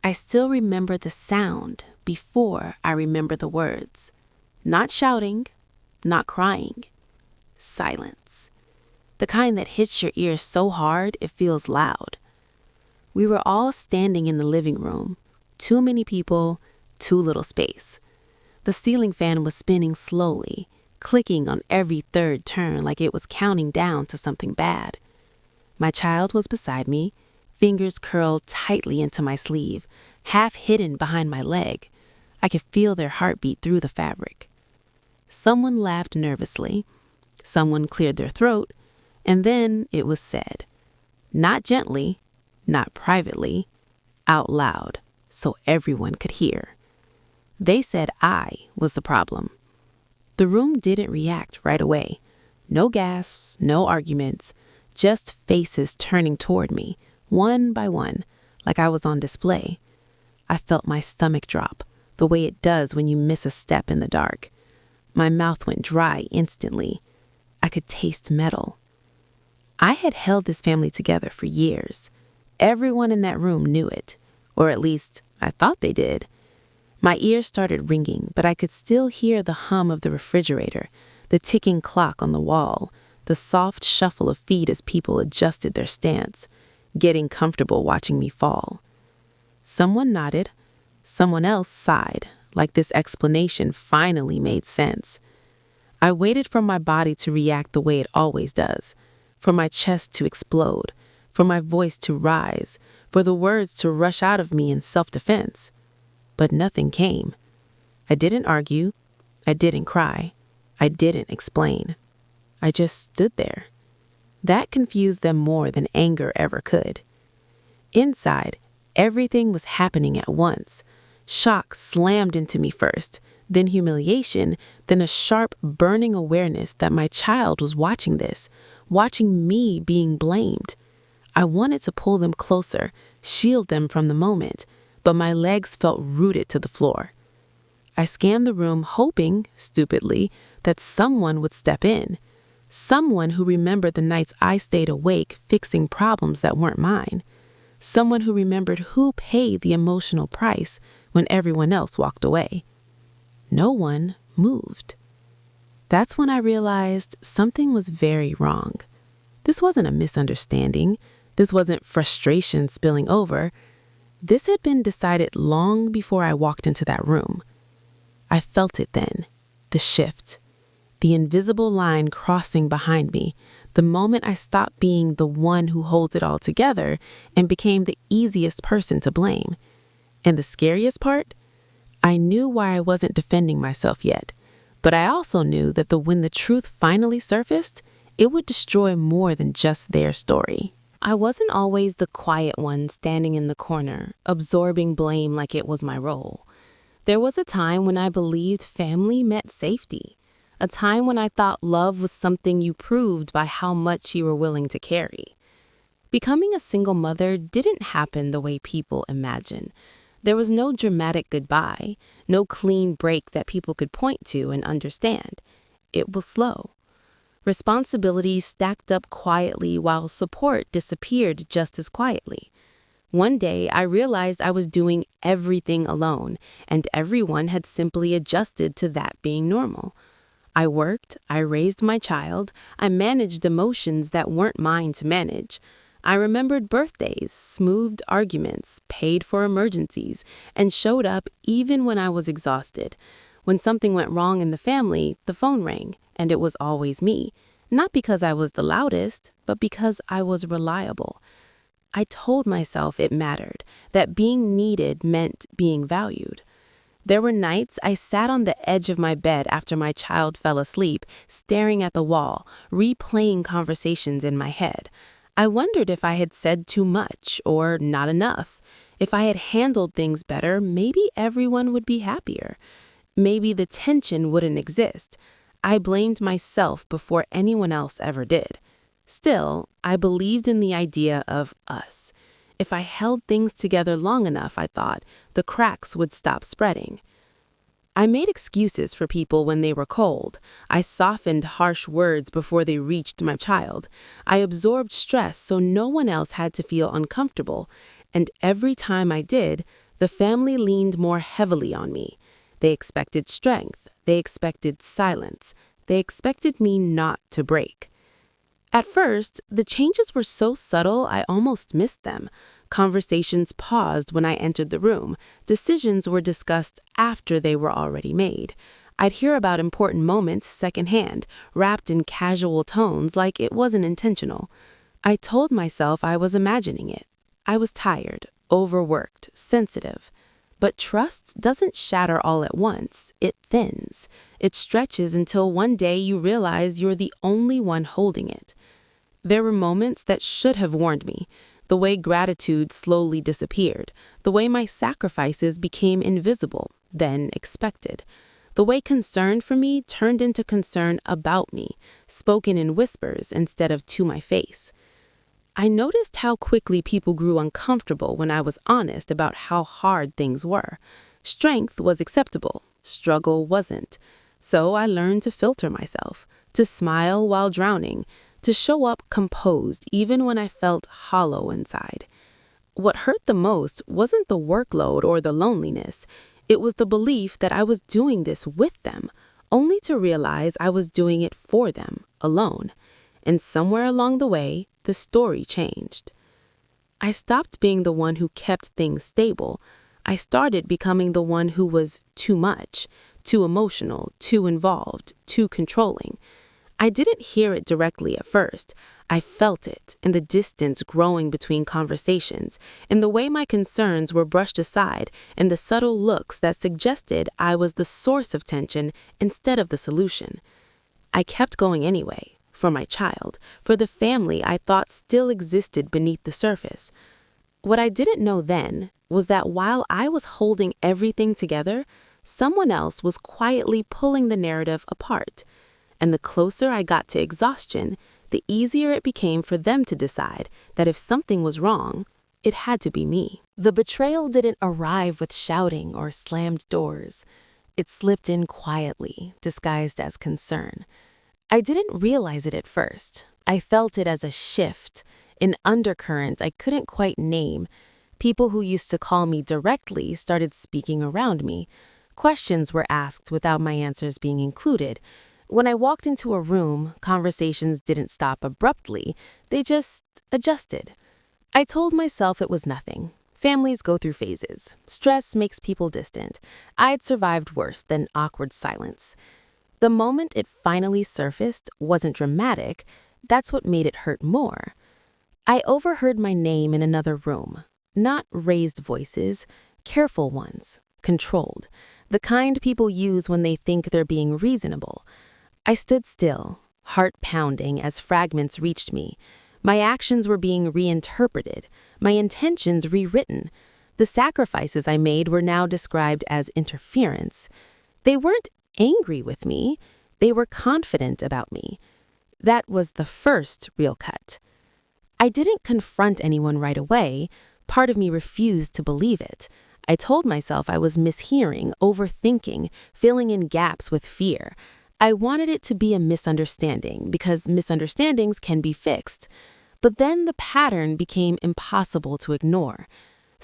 I still remember the sound before I remember the words. Not shouting, not crying. Silence. The kind that hits your ears so hard it feels loud. We were all standing in the living room. Too many people, too little space. The ceiling fan was spinning slowly, clicking on every third turn like it was counting down to something bad. My child was beside me, fingers curled tightly into my sleeve, half hidden behind my leg. I could feel their heartbeat through the fabric. Someone laughed nervously. Someone cleared their throat, and then it was said. Not gently, not privately, out loud, so everyone could hear. They said I was the problem. The room didn't react right away. No gasps, no arguments, just faces turning toward me, one by one, like I was on display. I felt my stomach drop, the way it does when you miss a step in the dark. My mouth went dry instantly. I could taste metal. I had held this family together for years. Everyone in that room knew it, or at least I thought they did. My ears started ringing, but I could still hear the hum of the refrigerator, the ticking clock on the wall, the soft shuffle of feet as people adjusted their stance, getting comfortable watching me fall. Someone nodded. Someone else sighed, like this explanation finally made sense. I waited for my body to react the way it always does, for my chest to explode, for my voice to rise, for the words to rush out of me in self-defense. But nothing came. I didn't argue. I didn't cry. I didn't explain. I just stood there. That confused them more than anger ever could. Inside, everything was happening at once. Shock slammed into me first, then humiliation, then a sharp, burning awareness that my child was watching this, watching me being blamed. I wanted to pull them closer, shield them from the moment, but my legs felt rooted to the floor. I scanned the room hoping, stupidly, that someone would step in. Someone who remembered the nights I stayed awake fixing problems that weren't mine. Someone who remembered who paid the emotional price when everyone else walked away. No one moved. That's when I realized something was very wrong. This wasn't a misunderstanding. This wasn't frustration spilling over. This had been decided long before I walked into that room. I felt it then, the shift, the invisible line crossing behind me, the moment I stopped being the one who holds it all together and became the easiest person to blame. And the scariest part? I knew why I wasn't defending myself yet, but I also knew that when the truth finally surfaced, it would destroy more than just their story. I wasn't always the quiet one standing in the corner, absorbing blame like it was my role. There was a time when I believed family meant safety, a time when I thought love was something you proved by how much you were willing to carry. Becoming a single mother didn't happen the way people imagine. There was no dramatic goodbye, no clean break that people could point to and understand. It was slow. Responsibilities stacked up quietly while support disappeared just as quietly. One day, I realized I was doing everything alone, and everyone had simply adjusted to that being normal. I worked, I raised my child, I managed emotions that weren't mine to manage. I remembered birthdays, smoothed arguments, paid for emergencies, and showed up even when I was exhausted. When something went wrong in the family, the phone rang, and it was always me. Not because I was the loudest, but because I was reliable. I told myself it mattered, that being needed meant being valued. There were nights I sat on the edge of my bed after my child fell asleep, staring at the wall, replaying conversations in my head. I wondered if I had said too much or not enough. If I had handled things better, maybe everyone would be happier. Maybe the tension wouldn't exist. I blamed myself before anyone else ever did. Still, I believed in the idea of us. If I held things together long enough, I thought, the cracks would stop spreading. I made excuses for people when they were cold. I softened harsh words before they reached my child. I absorbed stress so no one else had to feel uncomfortable. And every time I did, The family leaned more heavily on me. They expected strength. They expected silence. They expected me not to break. At first, the changes were so subtle I almost missed them. Conversations paused when I entered the room. Decisions were discussed after they were already made. I'd hear about important moments secondhand, wrapped in casual tones like it wasn't intentional. I told myself I was imagining it. I was tired, overworked, sensitive. But trust doesn't shatter all at once. It thins. It stretches until one day you realize you're the only one holding it. There were moments that should have warned me. The way gratitude slowly disappeared. The way my sacrifices became invisible, then expected. The way concern for me turned into concern about me, spoken in whispers instead of to my face. I noticed how quickly people grew uncomfortable when I was honest about how hard things were. Strength was acceptable, struggle wasn't. So I learned to filter myself, to smile while drowning, to show up composed even when I felt hollow inside. What hurt the most wasn't the workload or the loneliness. It was the belief that I was doing this with them, only to realize I was doing it for them, alone. And somewhere along the way, the story changed. I stopped being the one who kept things stable. I started becoming the one who was too much, too emotional, too involved, too controlling. I didn't hear it directly at first. I felt it in the distance growing between conversations, in the way my concerns were brushed aside, in the subtle looks that suggested I was the source of tension instead of the solution. I kept going anyway. For my child, for the family I thought still existed beneath the surface. What I didn't know then was that while I was holding everything together, someone else was quietly pulling the narrative apart. And the closer I got to exhaustion, the easier it became for them to decide that if something was wrong, it had to be me. The betrayal didn't arrive with shouting or slammed doors. It slipped in quietly, disguised as concern. I didn't realize it at first. I felt it as a shift, an undercurrent I couldn't quite name. People who used to call me directly started speaking around me. Questions were asked without my answers being included. When I walked into a room, conversations didn't stop abruptly. They just adjusted. I told myself it was nothing. Families go through phases. Stress makes people distant. I'd survived worse than awkward silence. The moment it finally surfaced wasn't dramatic. That's what made it hurt more. I overheard my name in another room. Not raised voices, careful ones, controlled. The kind people use when they think they're being reasonable. I stood still, heart pounding as fragments reached me. My actions were being reinterpreted, my intentions rewritten. The sacrifices I made were now described as interference. They weren't angry with me. They were confident about me. That was the first real cut. I didn't confront anyone right away. Part of me refused to believe it. I told myself I was mishearing, overthinking, filling in gaps with fear. I wanted it to be a misunderstanding because misunderstandings can be fixed. But then the pattern became impossible to ignore.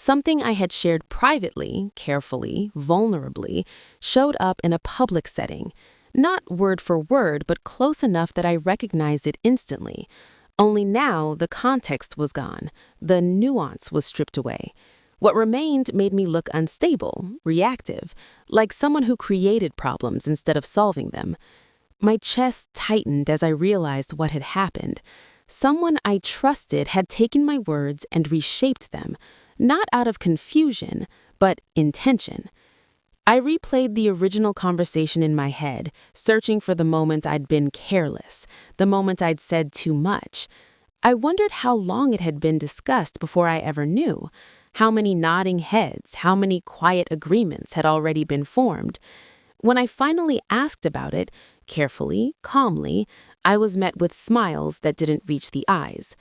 Something I had shared privately, carefully, vulnerably, showed up in a public setting. Not word for word, but close enough that I recognized it instantly. Only now the context was gone. The nuance was stripped away. What remained made me look unstable, reactive, like someone who created problems instead of solving them. My chest tightened as I realized what had happened. Someone I trusted had taken my words and reshaped them. Not out of confusion, but intention. I replayed the original conversation in my head, searching for the moment I'd been careless, the moment I'd said too much. I wondered how long it had been discussed before I ever knew. How many nodding heads, how many quiet agreements had already been formed. When I finally asked about it, carefully, calmly, I was met with smiles that didn't reach the eyes.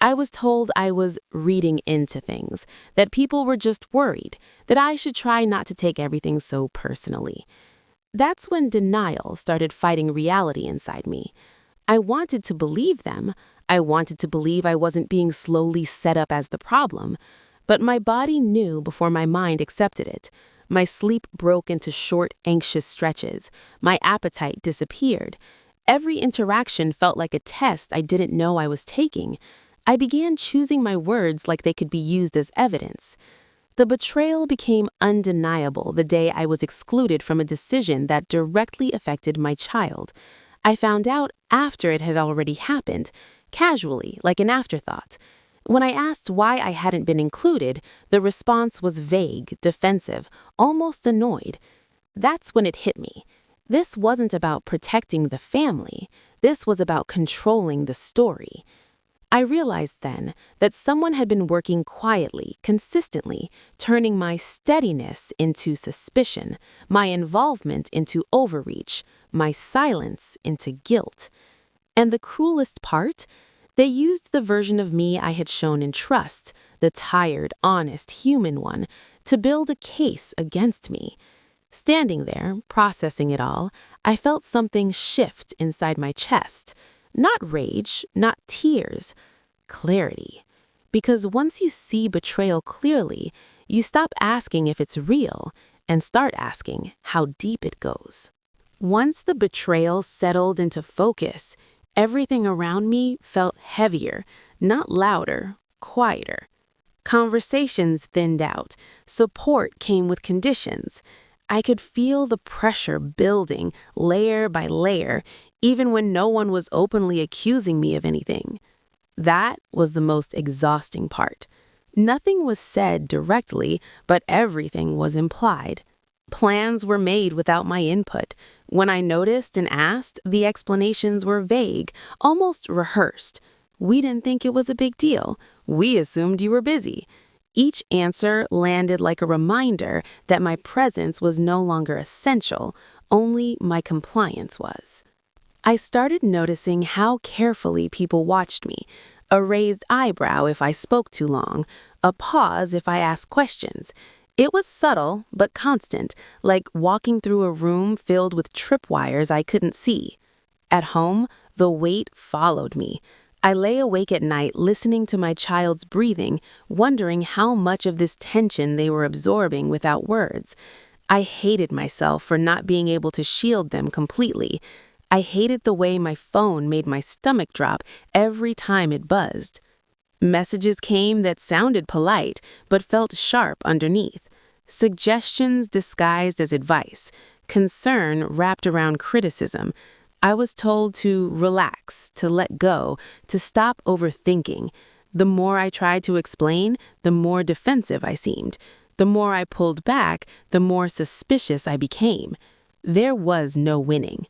I was told I was reading into things, that people were just worried, that I should try not to take everything so personally. That's when denial started fighting reality inside me. I wanted to believe them. I wanted to believe I wasn't being slowly set up as the problem. but my body knew before my mind accepted it. My sleep broke into short, anxious stretches. My appetite disappeared. Every interaction felt like a test I didn't know I was taking. I began choosing my words like they could be used as evidence. The betrayal became undeniable the day I was excluded from a decision that directly affected my child. I found out after it had already happened, casually, like an afterthought. When I asked why I hadn't been included, the response was vague, defensive, almost annoyed. That's when it hit me. This wasn't about protecting the family. This was about controlling the story. I realized then that someone had been working quietly, consistently, turning my steadiness into suspicion, my involvement into overreach, my silence into guilt. And the cruelest part? They used the version of me I had shown in trust, the tired, honest, human one, to build a case against me. Standing there, processing it all, I felt something shift inside my chest. Not rage, not tears, clarity. Because once you see betrayal clearly, you stop asking if it's real and start asking how deep it goes. Once the betrayal settled into focus, everything around me felt heavier, not louder, quieter. Conversations thinned out. Support came with conditions. I could feel the pressure building, layer by layer, even when no one was openly accusing me of anything. That was the most exhausting part. Nothing was said directly, but everything was implied. Plans were made without my input. When I noticed and asked, the explanations were vague, almost rehearsed. We didn't think it was a big deal. We assumed you were busy. Each answer landed like a reminder that my presence was no longer essential, only my compliance was. I started noticing how carefully people watched me. A raised eyebrow if I spoke too long, a pause if I asked questions. It was subtle, but constant, like walking through a room filled with tripwires I couldn't see. At home, the weight followed me. I lay awake at night listening to my child's breathing, wondering how much of this tension they were absorbing without words. I hated myself for not being able to shield them completely. I hated the way my phone made my stomach drop every time it buzzed. Messages came that sounded polite, but felt sharp underneath. Suggestions disguised as advice. Concern wrapped around criticism. I was told to relax, to let go, to stop overthinking. The more I tried to explain, the more defensive I seemed. The more I pulled back, the more suspicious I became. There was no winning.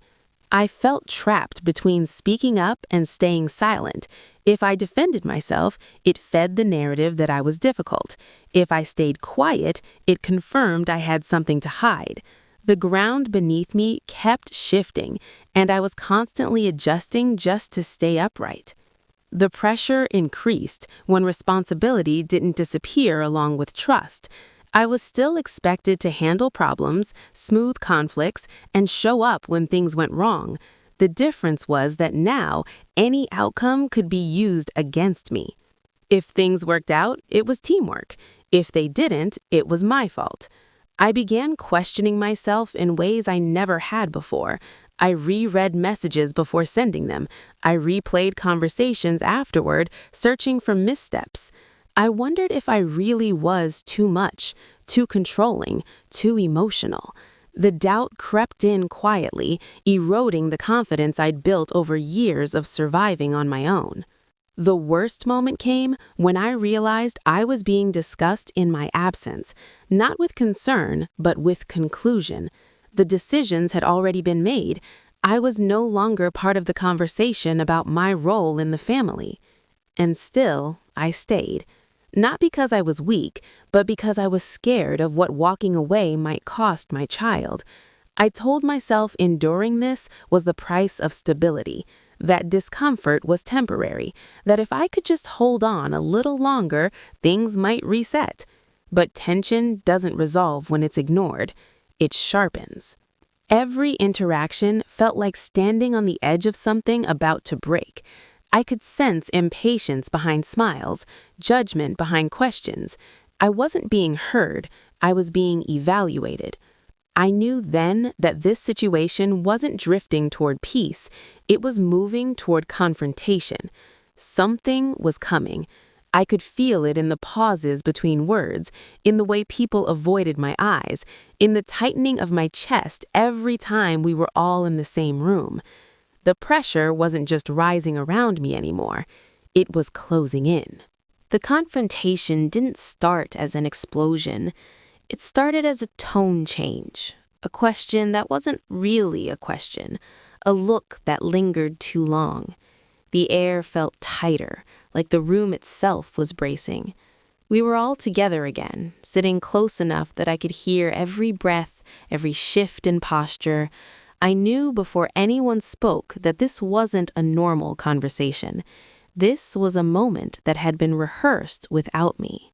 I felt trapped between speaking up and staying silent. If I defended myself, it fed the narrative that I was difficult. If I stayed quiet, it confirmed I had something to hide. The ground beneath me kept shifting, and I was constantly adjusting just to stay upright. The pressure increased when responsibility didn't disappear along with trust. I was still expected to handle problems, smooth conflicts, and show up when things went wrong. The difference was that now any outcome could be used against me. If things worked out, it was teamwork. If they didn't, it was my fault. I began questioning myself in ways I never had before. I reread messages before sending them. I replayed conversations afterward, searching for missteps. I wondered if I really was too much, too controlling, too emotional. The doubt crept in quietly, eroding the confidence I'd built over years of surviving on my own. The worst moment came when I realized I was being discussed in my absence, not with concern, but with conclusion. The decisions had already been made. I was no longer part of the conversation about my role in the family. And still, I stayed. Not because I was weak, but because I was scared of what walking away might cost my child. I told myself enduring this was the price of stability, that discomfort was temporary, that if I could just hold on a little longer, things might reset. But tension doesn't resolve when it's ignored. It sharpens. Every interaction felt like standing on the edge of something about to break. I could sense impatience behind smiles, judgment behind questions. I wasn't being heard, I was being evaluated. I knew then that this situation wasn't drifting toward peace, it was moving toward confrontation. Something was coming. I could feel it in the pauses between words, in the way people avoided my eyes, in the tightening of my chest every time we were all in the same room. The pressure wasn't just rising around me anymore, it was closing in. The confrontation didn't start as an explosion. It started as a tone change, a question that wasn't really a question, a look that lingered too long. The air felt tighter, like the room itself was bracing. We were all together again, sitting close enough that I could hear every breath, every shift in posture. I knew before anyone spoke that this wasn't a normal conversation. This was a moment that had been rehearsed without me.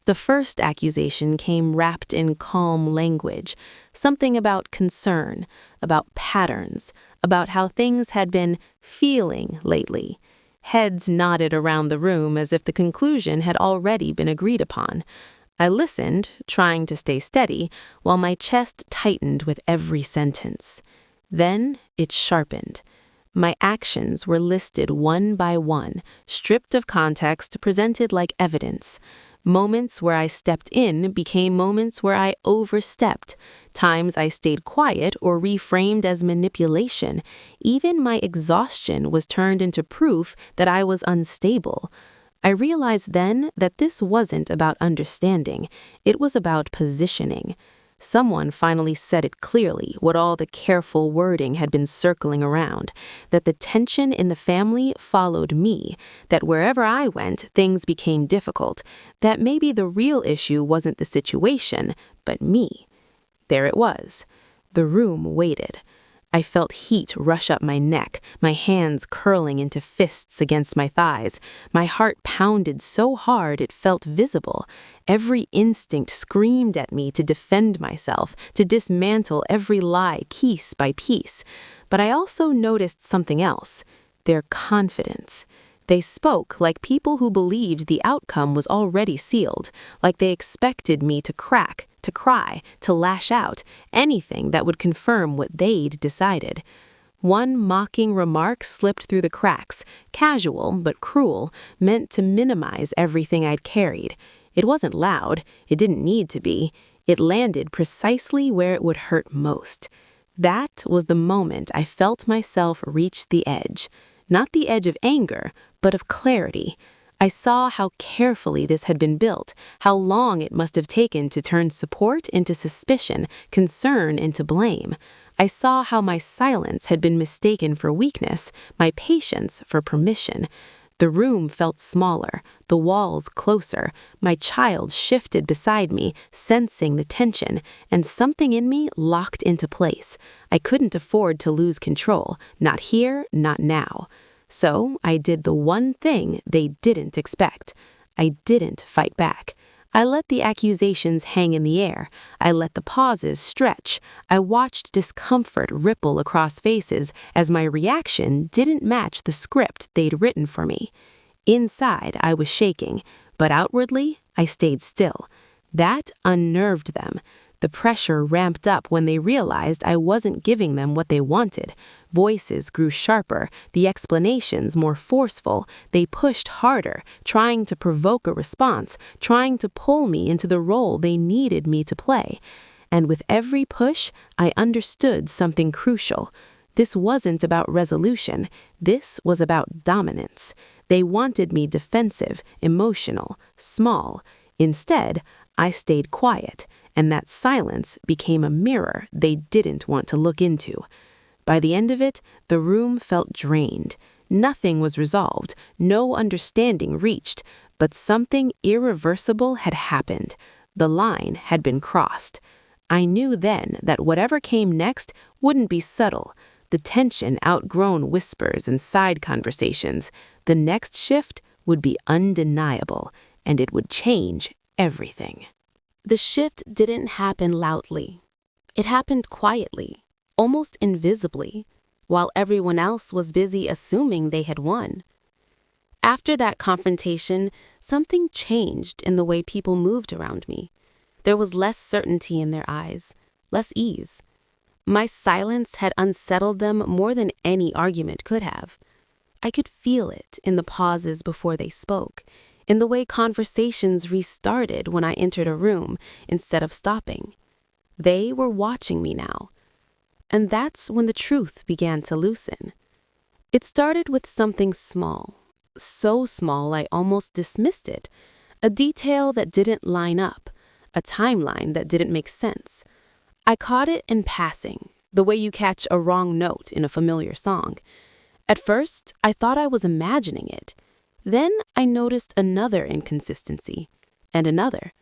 The first accusation came wrapped in calm language, something about concern, about patterns, about how things had been feeling lately. Heads nodded around the room as if the conclusion had already been agreed upon. I listened, trying to stay steady, while my chest tightened with every sentence. Then it sharpened. My actions were listed one by one, stripped of context, presented like evidence. Moments where I stepped in became moments where I overstepped. Times I stayed quiet or reframed as manipulation. Even my exhaustion was turned into proof that I was unstable. I realized then that this wasn't about understanding. It was about positioning. Someone finally said it clearly, what all the careful wording had been circling around, that the tension in the family followed me, that wherever I went, things became difficult, that maybe the real issue wasn't the situation, but me. There it was. The room waited. I felt heat rush up my neck, my hands curling into fists against my thighs. My heart pounded so hard it felt visible. Every instinct screamed at me to defend myself, to dismantle every lie piece by piece. But I also noticed something else: their confidence. They spoke like people who believed the outcome was already sealed, like they expected me to crack, to cry, to lash out, anything that would confirm what they'd decided. One mocking remark slipped through the cracks, casual but cruel, meant to minimize everything I'd carried. It wasn't loud, it didn't need to be. It landed precisely where it would hurt most. That was the moment I felt myself reach the edge. Not the edge of anger, but of clarity. I saw how carefully this had been built, how long it must have taken to turn support into suspicion, concern into blame. I saw how my silence had been mistaken for weakness, my patience for permission. The room felt smaller, the walls closer. My child shifted beside me, sensing the tension, and something in me locked into place. I couldn't afford to lose control, not here, not now. So I did the one thing they didn't expect. I didn't fight back. I let the accusations hang in the air. I let the pauses stretch. I watched discomfort ripple across faces as my reaction didn't match the script they'd written for me. Inside, I was shaking, but outwardly, I stayed still. That unnerved them. The pressure ramped up when they realized I wasn't giving them what they wanted. Voices grew sharper, the explanations more forceful. They pushed harder, trying to provoke a response, trying to pull me into the role they needed me to play. And with every push, I understood something crucial. This wasn't about resolution. This was about dominance. They wanted me defensive, emotional, small. Instead, I stayed quiet, and that silence became a mirror they didn't want to look into. By the end of it, the room felt drained. Nothing was resolved, no understanding reached, but something irreversible had happened. The line had been crossed. I knew then that whatever came next wouldn't be subtle. The tension outgrown whispers and side conversations. The next shift would be undeniable, and it would change everything. The shift didn't happen loudly. It happened quietly, almost invisibly, while everyone else was busy assuming they had won. After that confrontation, something changed in the way people moved around me. There was less certainty in their eyes, less ease. My silence had unsettled them more than any argument could have. I could feel it in the pauses before they spoke, in the way conversations restarted when I entered a room instead of stopping. They were watching me now. And that's when the truth began to loosen. It started with something small, so small I almost dismissed it, a detail that didn't line up, a timeline that didn't make sense. I caught it in passing, the way you catch a wrong note in a familiar song. At first, I thought I was imagining it. Then I noticed another inconsistency, and another.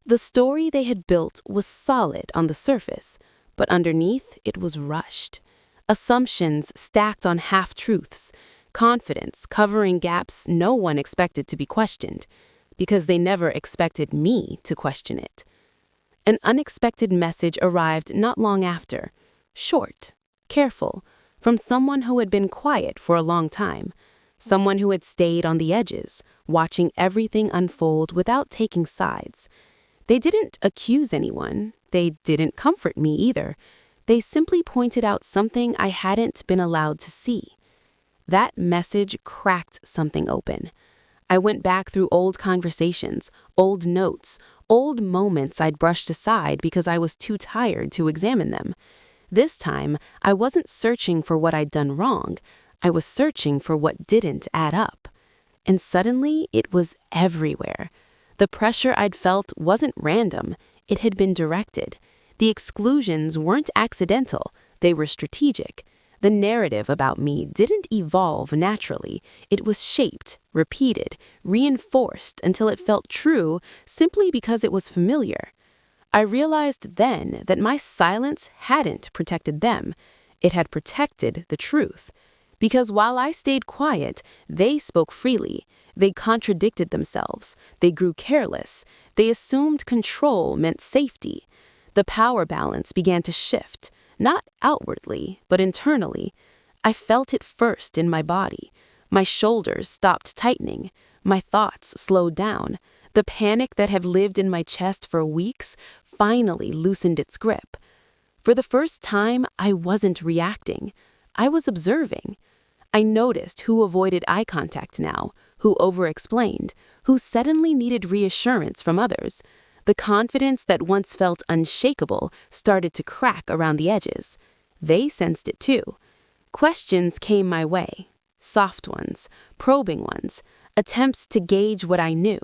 The story they had built was solid on the surface, but underneath it was rushed. Assumptions stacked on half-truths, confidence covering gaps no one expected to be questioned, because they never expected me to question it. An unexpected message arrived not long after, short, careful, from someone who had been quiet for a long time, someone who had stayed on the edges, watching everything unfold without taking sides. They didn't accuse anyone. They didn't comfort me either. They simply pointed out something I hadn't been allowed to see. That message cracked something open. I went back through old conversations, old notes, old moments I'd brushed aside because I was too tired to examine them. This time, I wasn't searching for what I'd done wrong. I was searching for what didn't add up. And suddenly, it was everywhere. The pressure I'd felt wasn't random. It had been directed. The exclusions weren't accidental. They were strategic. The narrative about me didn't evolve naturally. It was shaped, repeated, reinforced until it felt true simply because it was familiar. I realized then that my silence hadn't protected them. It had protected the truth. Because while I stayed quiet, they spoke freely. They contradicted themselves. They grew careless. They assumed control meant safety. The power balance began to shift, not outwardly, but internally. I felt it first in my body. My shoulders stopped tightening. My thoughts slowed down. The panic that had lived in my chest for weeks finally loosened its grip. For the first time, I wasn't reacting. I was observing. I noticed who avoided eye contact now, who over-explained, who suddenly needed reassurance from others. The confidence that once felt unshakable started to crack around the edges. They sensed it too. Questions came my way, soft ones, probing ones, attempts to gauge what I knew.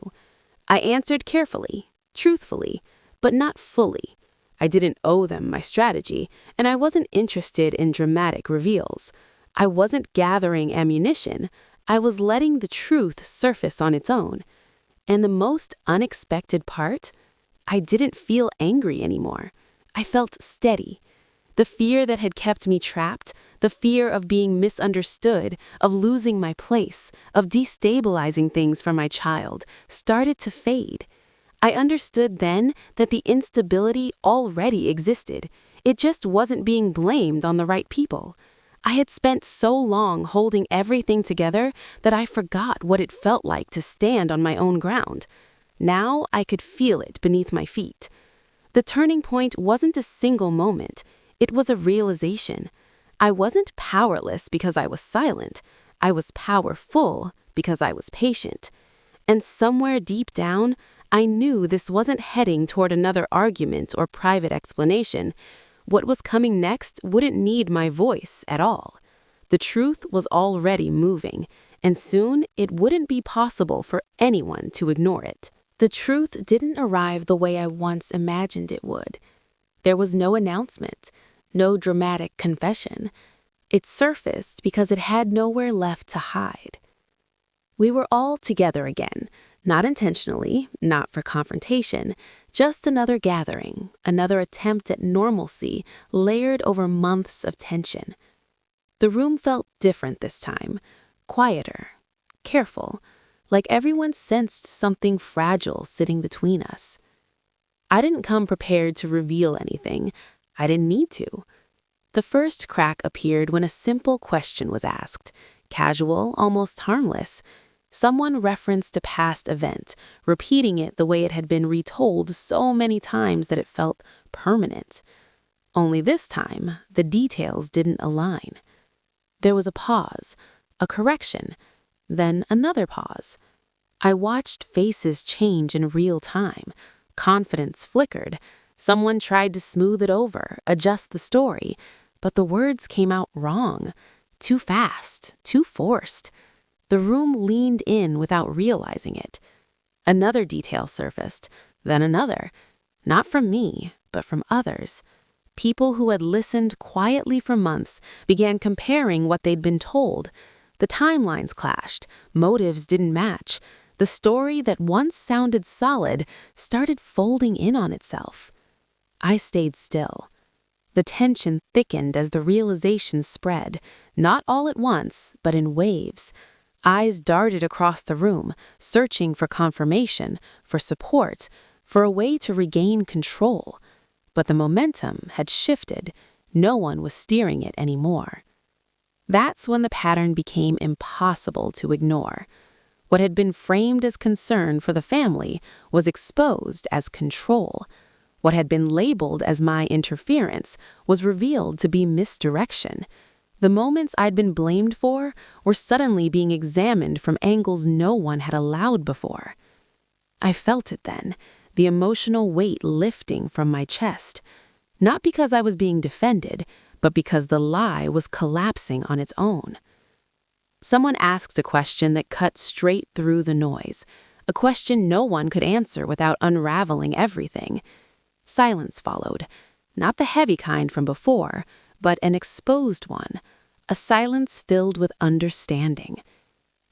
I answered carefully, truthfully, but not fully. I didn't owe them my strategy, and I wasn't interested in dramatic reveals. I wasn't gathering ammunition. I was letting the truth surface on its own. And the most unexpected part? I didn't feel angry anymore. I felt steady. The fear that had kept me trapped, the fear of being misunderstood, of losing my place, of destabilizing things for my child, started to fade. I understood then that the instability already existed. It just wasn't being blamed on the right people. I had spent so long holding everything together that I forgot what it felt like to stand on my own ground. Now I could feel it beneath my feet. The turning point wasn't a single moment. It was a realization. I wasn't powerless because I was silent. I was powerful because I was patient. And somewhere deep down, I knew this wasn't heading toward another argument or private explanation. What was coming next wouldn't need my voice at all. The truth was already moving, and soon it wouldn't be possible for anyone to ignore it. The truth didn't arrive the way I once imagined it would. There was no announcement, no dramatic confession. It surfaced because it had nowhere left to hide. We were all together again, not intentionally, not for confrontation, just another gathering, another attempt at normalcy layered over months of tension. The room felt different this time, quieter, careful, like everyone sensed something fragile sitting between us. I didn't come prepared to reveal anything. I didn't need to. The first crack appeared when a simple question was asked, casual, almost harmless. Someone referenced a past event, repeating it the way it had been retold so many times that it felt permanent. Only this time, the details didn't align. There was a pause, a correction, then another pause. I watched faces change in real time. Confidence flickered. Someone tried to smooth it over, adjust the story, but the words came out wrong. Too fast, too forced. The room leaned in without realizing it. Another detail surfaced, then another. Not from me, but from others. People who had listened quietly for months began comparing what they'd been told. The timelines clashed, motives didn't match. The story that once sounded solid started folding in on itself. I stayed still. The tension thickened as the realization spread, not all at once, but in waves. Eyes darted across the room, searching for confirmation, for support, for a way to regain control. But the momentum had shifted. No one was steering it anymore. That's when the pattern became impossible to ignore. What had been framed as concern for the family was exposed as control. What had been labeled as my interference was revealed to be misdirection. The moments I'd been blamed for were suddenly being examined from angles no one had allowed before. I felt it then, the emotional weight lifting from my chest. Not because I was being defended, but because the lie was collapsing on its own. Someone asked a question that cut straight through the noise, a question no one could answer without unraveling everything. Silence followed, not the heavy kind from before, but an exposed one, a silence filled with understanding.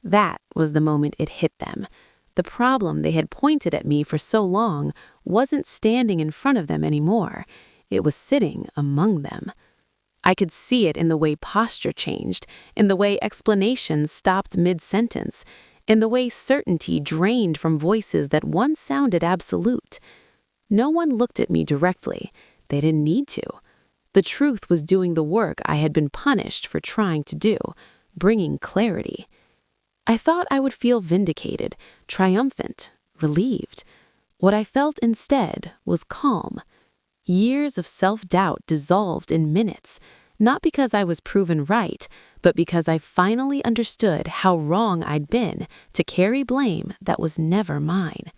That was the moment it hit them. The problem they had pointed at me for so long wasn't standing in front of them anymore. It was sitting among them. I could see it in the way posture changed, in the way explanations stopped mid-sentence, in the way certainty drained from voices that once sounded absolute. No one looked at me directly. They didn't need to. The truth was doing the work I had been punished for trying to do, bringing clarity. I thought I would feel vindicated, triumphant, relieved. What I felt instead was calm. Years of self-doubt dissolved in minutes, not because I was proven right, but because I finally understood how wrong I'd been to carry blame that was never mine.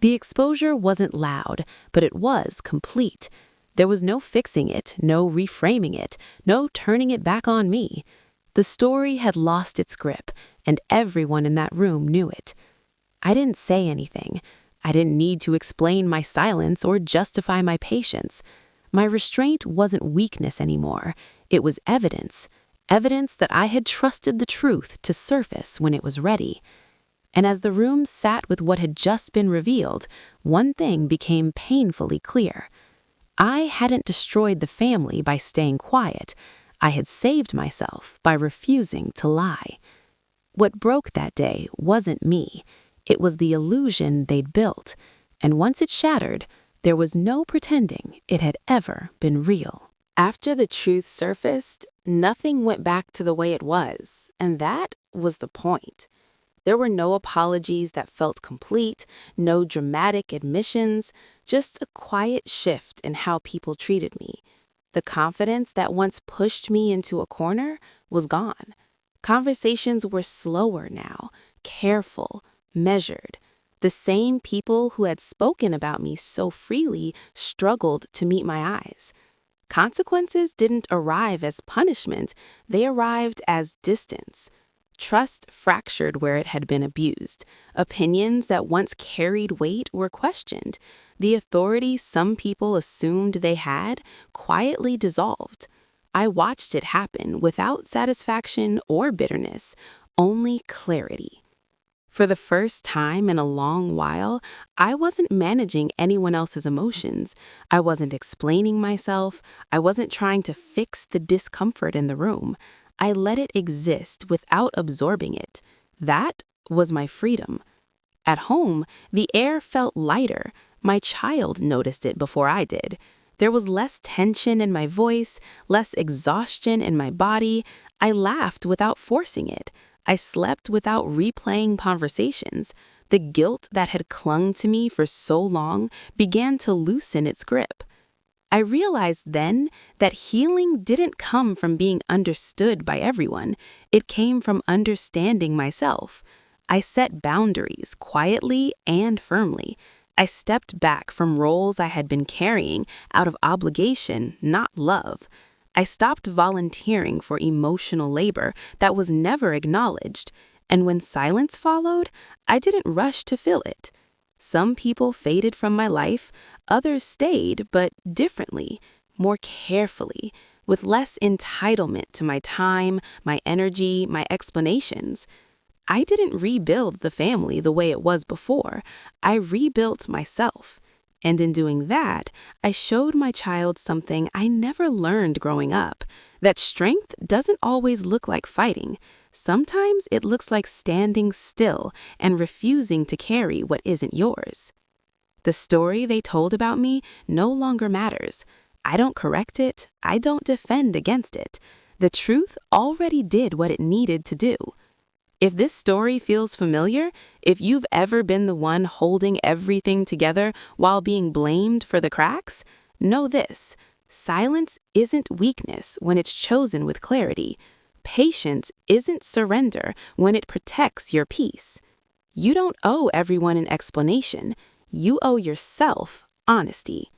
The exposure wasn't loud, but it was complete. There was no fixing it, no reframing it, no turning it back on me. The story had lost its grip, and everyone in that room knew it. I didn't say anything. I didn't need to explain my silence or justify my patience. My restraint wasn't weakness anymore. It was evidence. Evidence that I had trusted the truth to surface when it was ready. And as the room sat with what had just been revealed, one thing became painfully clear. I hadn't destroyed the family by staying quiet. I had saved myself by refusing to lie. What broke that day wasn't me. It was the illusion they'd built. And once it shattered, there was no pretending it had ever been real. After the truth surfaced, nothing went back to the way it was, and that was the point. There were no apologies that felt complete, no dramatic admissions, just a quiet shift in how people treated me. The confidence that once pushed me into a corner was gone. Conversations were slower now, careful, measured. The same people who had spoken about me so freely struggled to meet my eyes. Consequences didn't arrive as punishment, they arrived as distance. Trust fractured where it had been abused. Opinions that once carried weight were questioned. The authority some people assumed they had quietly dissolved. I watched it happen without satisfaction or bitterness, only clarity. For the first time in a long while, I wasn't managing anyone else's emotions. I wasn't explaining myself. I wasn't trying to fix the discomfort in the room. I let it exist without absorbing it. That was my freedom. At home, the air felt lighter. My child noticed it before I did. There was less tension in my voice, less exhaustion in my body. I laughed without forcing it. I slept without replaying conversations. The guilt that had clung to me for so long began to loosen its grip. I realized then that healing didn't come from being understood by everyone. It came from understanding myself. I set boundaries quietly and firmly. I stepped back from roles I had been carrying out of obligation, not love. I stopped volunteering for emotional labor that was never acknowledged, and when silence followed, I didn't rush to fill it. Some people faded from my life, others stayed, but differently, more carefully, with less entitlement to my time, my energy, my explanations. I didn't rebuild the family the way it was before. I rebuilt myself. And in doing that, I showed my child something I never learned growing up, that strength doesn't always look like fighting. Sometimes it looks like standing still and refusing to carry what isn't yours. The story they told about me no longer matters. I don't correct it. I don't defend against it. The truth already did what it needed to do. If this story feels familiar, if you've ever been the one holding everything together while being blamed for the cracks, know this: silence isn't weakness when it's chosen with clarity. Patience isn't surrender when it protects your peace. You don't owe everyone an explanation. You owe yourself honesty.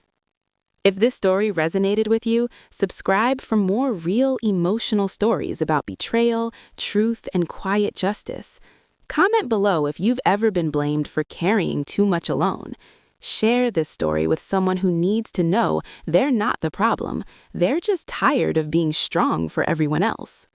If this story resonated with you, subscribe for more real emotional stories about betrayal, truth, and quiet justice. Comment below if you've ever been blamed for carrying too much alone. Share this story with someone who needs to know they're not the problem. They're just tired of being strong for everyone else.